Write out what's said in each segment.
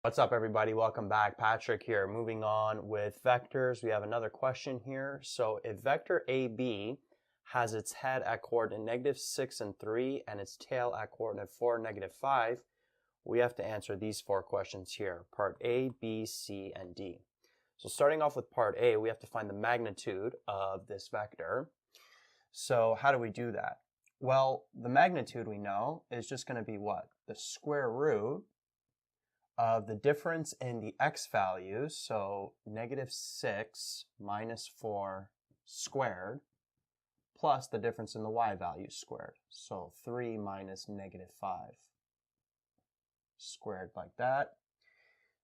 What's up, everybody? Welcome back. Patrick here. Moving on with vectors. We have another question here. So if vector AB has its head at coordinate -6 and 3 and its tail at coordinate 4, -5, we have to answer these four questions here. Part A, B, C, and D. So starting off with part A, we have to find the magnitude of this vector. So how do we do that? Well, the magnitude we know is just going to be what? The square root of the difference in the x values, so -6 minus 4 squared, plus the difference in the y values squared. So 3 minus -5 squared like that.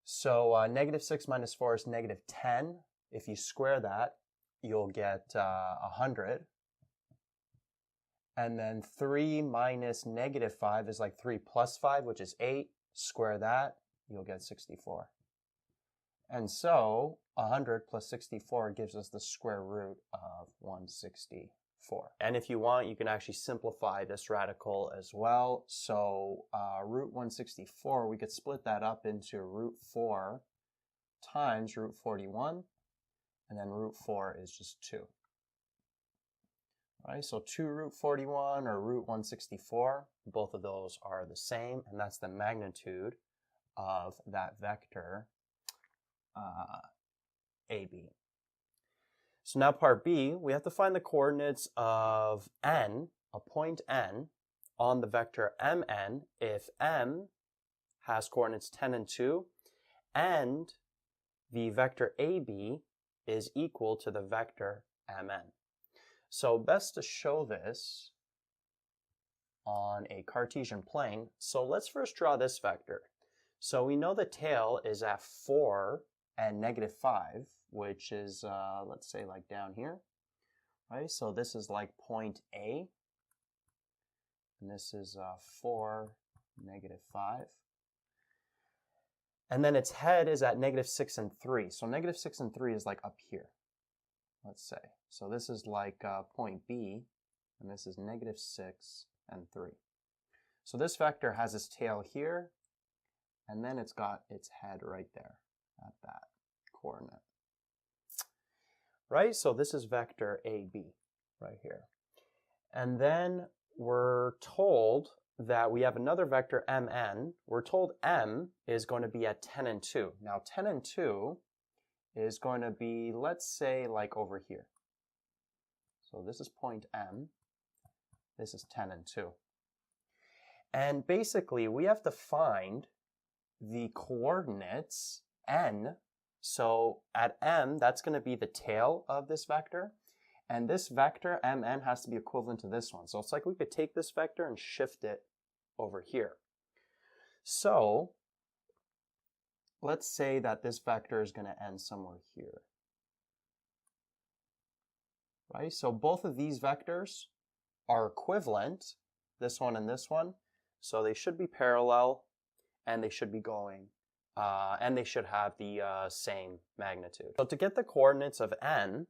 So -6 minus 4 is -10. If you square that, you'll get 100. And then 3 minus -5 is like 3 plus 5, which is 8. Square that, you'll get 64. And so 100 plus 64 gives us the square root of 164. And if you want, you can actually simplify this radical as well. So root 164, we could split that up into root 4 times root 41, and then root 4 is just 2. All right, so 2 root 41 or root 164, both of those are the same, and that's the magnitude of that vector AB. So now part B, we have to find the coordinates of n, a point n, on the vector mn if m has coordinates 10 and 2, and the vector AB is equal to the vector mn. So best to show this on a Cartesian plane. So let's first draw this vector. So we know the tail is at 4 and -5, which is, let's say, like down here, right? So this is like point A, and this is 4, -5. And then its head is at -6 and 3. So -6 and 3 is like up here, let's say. So this is like point B, and this is -6 and 3. So this vector has its tail here, and then it's got its head right there at that coordinate. Right, so this is vector AB right here. And then we're told that we have another vector mn. We're told m is going to be at 10 and 2. Now 10 and 2 is going to be, let's say, like over here. So this is point M. This is 10 and 2. And basically, we have to find the coordinates n. So at m, that's going to be the tail of this vector. And this vector, mn, has to be equivalent to this one. So it's like we could take this vector and shift it over here. So let's say that this vector is going to end somewhere here. Right? So both of these vectors are equivalent, this one and this one. So they should be parallel, and they should be going, and they should have the same magnitude. So to get the coordinates of n,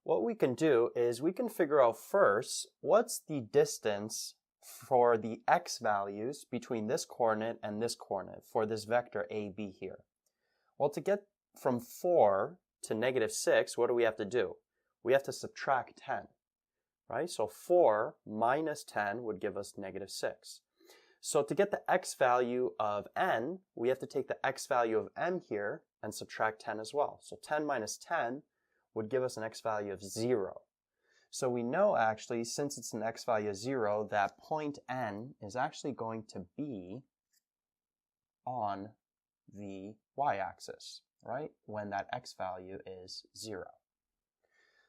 what we can do is we can figure out first what's the distance for the x values between this coordinate and this coordinate for this vector AB here. Well, to get from 4 to -6, what do we have to do? We have to subtract 10, right? So 4 minus 10 would give us -6. So to get the x value of n, we have to take the x value of m here and subtract 10 as well. So 10 minus 10 would give us an x value of 0. So we know actually, since it's an x value of 0, that point n is actually going to be on the y-axis, right? When that x value is 0.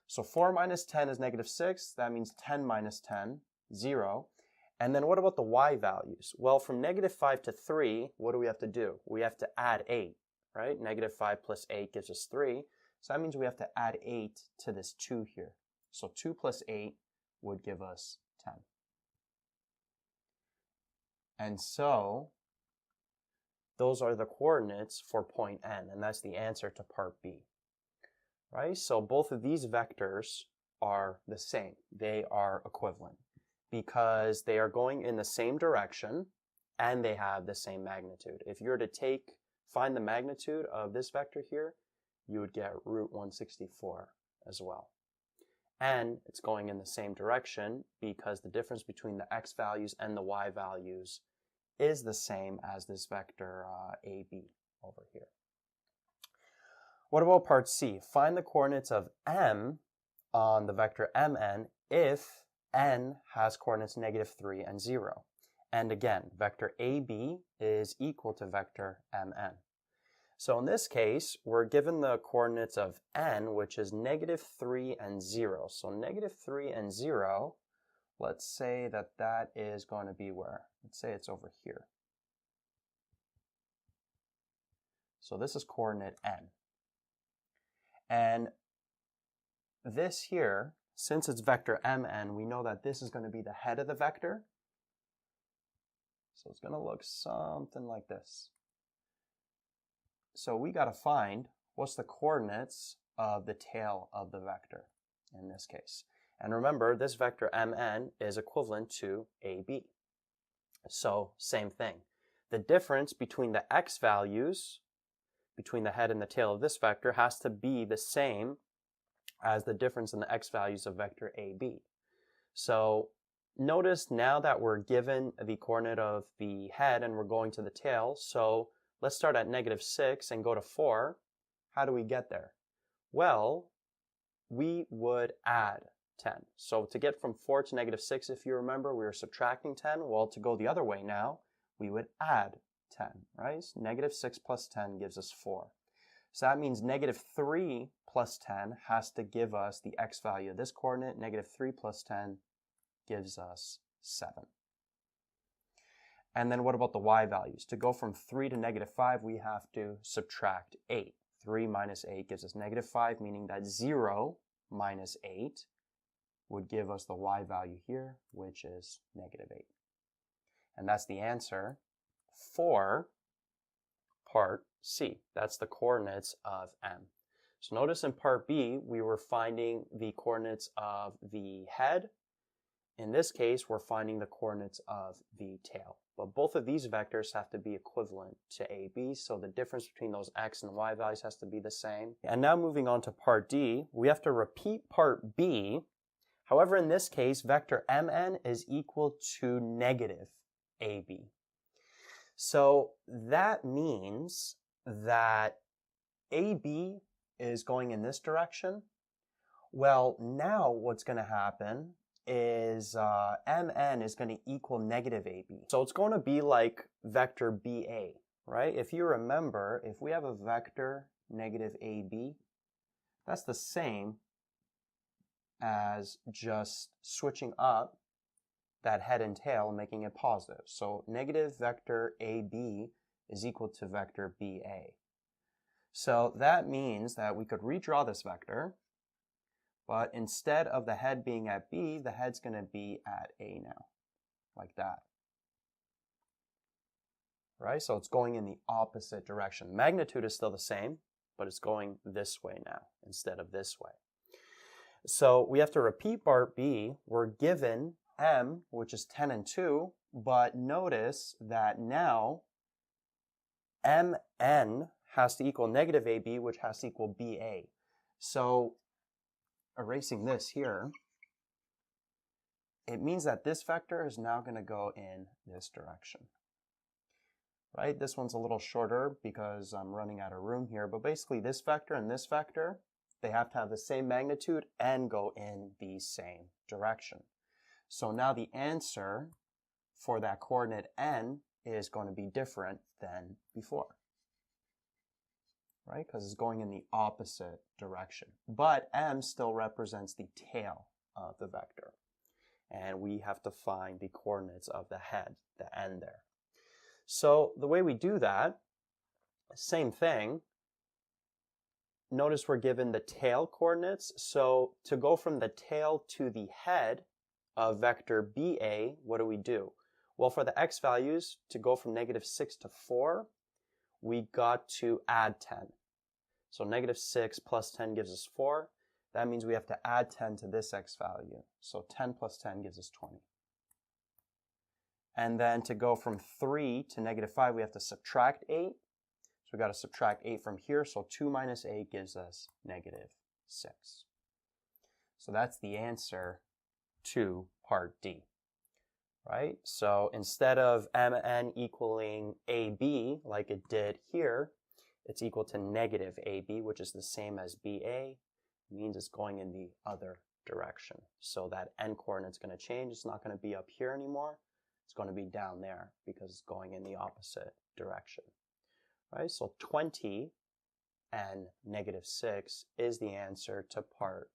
So 4 minus 10 is -6. That means 10 minus 10, 0. And then what about the y values? Well, from -5 to 3, what do we have to do? We have to add 8, right? -5 plus 8 gives us 3. So that means we have to add 8 to this 2 here. So 2 plus 8 would give us 10. And so those are the coordinates for point n, and that's the answer to part B. Right? So both of these vectors are the same. They are equivalent because they are going in the same direction and they have the same magnitude. If you were to take find the magnitude of this vector here, you would get root 164 as well. And it's going in the same direction because the difference between the x values and the y values is the same as this vector AB over here. What about part C? Find the coordinates of m on the vector mn if n has coordinates -3 and 0. And again, vector AB is equal to vector mn. So in this case, we're given the coordinates of n, which is -3 and 0. So -3 and 0, let's say that that is going to be where? Let's say it's over here. So this is coordinate n. And this here, since it's vector mn, we know that this is going to be the head of the vector. So it's going to look something like this. So we got to find what's the coordinates of the tail of the vector in this case. And remember, this vector mn is equivalent to AB. So same thing. The difference between the x values, between the head and the tail of this vector, has to be the same as the difference in the x values of vector AB. So notice now that we're given the coordinate of the head and we're going to the tail, so let's start at -6 and go to 4. How do we get there? Well, we would add 10. So to get from 4 to -6, if you remember, we were subtracting 10. Well, to go the other way now, we would add 10, right? So -6 plus 10 gives us 4. So that means -3 plus 10 has to give us the x value of this coordinate. -3 plus 10 gives us 7. And then what about the y values? To go from 3 to -5, we have to subtract 8. 3 minus 8 gives us -5, meaning that 0 minus 8 would give us the y value here, which is -8. And that's the answer for part C. That's the coordinates of m. So notice in part B, we were finding the coordinates of the head. In this case, we're finding the coordinates of the tail. But both of these vectors have to be equivalent to AB, so the difference between those x and y values has to be the same. And now moving on to part D, we have to repeat part B. However, in this case, vector mn is equal to -AB. So that means that AB is going in this direction. Well, now what's going to happen is mn is going to equal -AB. So it's going to be like vector BA, right? If you remember, if we have a vector -AB, that's the same as just switching up that head and tail and making it positive. So negative vector AB is equal to vector BA. So that means that we could redraw this vector, but instead of the head being at B, the head's going to be at A now, like that. Right? So it's going in the opposite direction. Magnitude is still the same, but it's going this way now instead of this way. So we have to repeat part B. We're given m, which is 10 and 2, but notice that now mn has to equal -AB, which has to equal BA. So erasing this here, it means that this vector is now going to go in this direction. Right? This one's a little shorter because I'm running out of room here, but basically this vector and this vector, they have to have the same magnitude and go in the same direction. So now the answer for that coordinate n is going to be different than before. Right? Because it's going in the opposite direction. But m still represents the tail of the vector. And we have to find the coordinates of the head, the n there. So the way we do that, same thing. Notice we're given the tail coordinates. So to go from the tail to the head of vector BA, what do? Well, for the x values, to go from -6 to 4, we got to add 10. So -6 plus 10 gives us 4. That means we have to add 10 to this x value. So 10 plus 10 gives us 20. And then to go from 3 to -5, we have to subtract 8. So we got to subtract 8 from here, so 2 minus 8 gives us negative 6. So that's the answer to part D, right? So instead of mn equaling AB like it did here, it's equal to negative AB, which is the same as BA. It means it's going in the other direction. So that n coordinate's going to change. It's not going to be up here anymore. It's going to be down there because it's going in the opposite direction. Right? So 20 and negative 6 is the answer to part